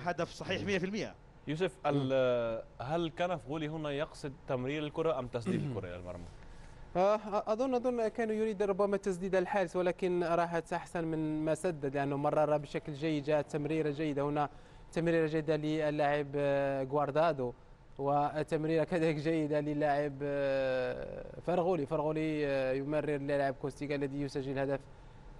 هدف صحيح 100%. يوسف، هل كان فغولي هنا يقصد تمرير الكرة أم تسديد الكرة إلى المرمى؟ أظن كان يريد ربما تسديد الحارس، ولكن راحت أحسن من ما سدد، لأنه مرر بشكل جيد. جاءت تمريرة جيدة هنا، تمريرة جيدة للاعب غواردادو، وتمريرة كذلك جيدة للاعب فرغولي يمرر للاعب كوستيغا الذي يسجل هدف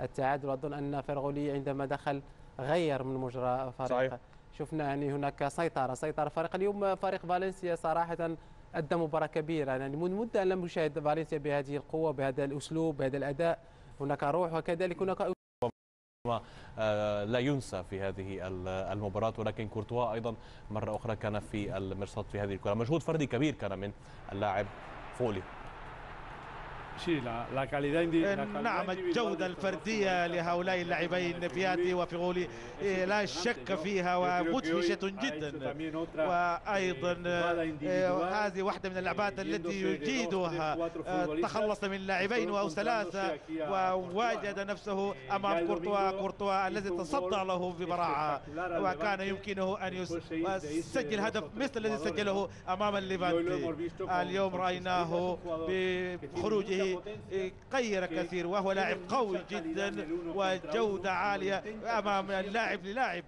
التعادل. أظن أن فرغولي عندما دخل غير من مجرى فريق. صحيح. شفنا يعني هناك سيطرة فريق اليوم. فريق فالنسيا صراحة أدى مباراة كبيرة، يعني من مدة لم نشاهد فالنسيا بهذه القوة، بهذا الأسلوب، بهذا الأداء. هناك روح، وكذلك هناك لا ينسى في هذه المباراة. ولكن كورتوا أيضا مرة أخرى كان في المرصاد في هذه الكرة. مجهود فردي كبير كان من اللاعب فولي. نعم، الجودة الفردية لهؤلاء اللاعبين بياتي وفغولي لا شك فيها ومدهشة جدا. وأيضا هذه واحدة من اللعبات التي يجيدها، تخلص من لاعبين أو ثلاثة ووجد نفسه أمام كورتوا الذي تصدى له ببراعة، وكان يمكنه أن يسجل هدف مثل الذي سجله أمام الليفانتي. اليوم رأيناه بخروجه غير كثير، وهو لاعب قوي جدا وجودة عالية أمام اللاعب للاعب،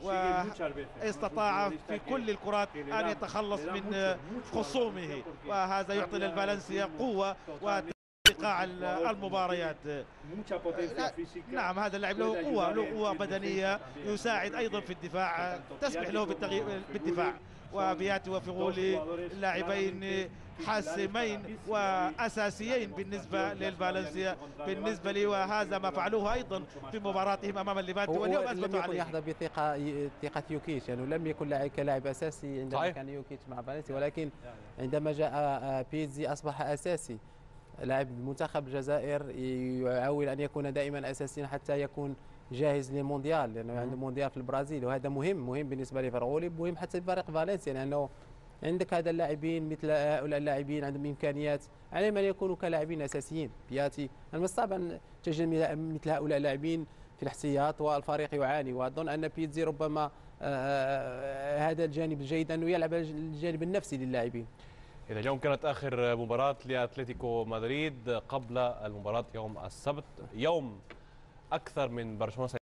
واستطاع في كل الكرات أن يتخلص من خصومه، وهذا يعطي للفالنسيا قوة وإيقاع المباريات. نعم، هذا اللاعب له قوة بدنية، يساعد أيضا في الدفاع، تسمح له بالدفاع. وبياتي وفغولي لاعبين حاسمين وأساسيين بالنسبة للفالنسيا بالنسبة لي، وهذا ما فعلوه أيضا في مباراتهم أمام الليفانتي، واليوم أثبتوا عليه. لم يكن يحظى بثقة يوكيتش، يعني لم يكن كلاعب أساسي عندما كان يوكيتش مع فالنسيا، ولكن عندما جاء بيتزي أصبح أساسي. لاعب منتخب الجزائر يحاول أن يكون دائما أساسيا حتى يكون جاهز للمونديال، لأنه عنده مونديال في البرازيل، وهذا مهم بالنسبة لفرغولي، مهم حتى لفريق فالنسيا، لأنه عندك هذا اللاعبين مثل هؤلاء اللاعبين عندهم إمكانيات، عليهم أن يكونوا كلاعبين أساسيين. بياتي المصطلح أن تجد مثل هؤلاء اللاعبين في الاحتياط والفريق يعاني، وأظن أن بيتزي ربما هذا الجانب الجيد أنه يلعب الجانب النفسي للاعبين. إذا اليوم كانت آخر مباراة لأتلتيكو مدريد قبل المباراة يوم السبت، يوم أكثر من برشلونة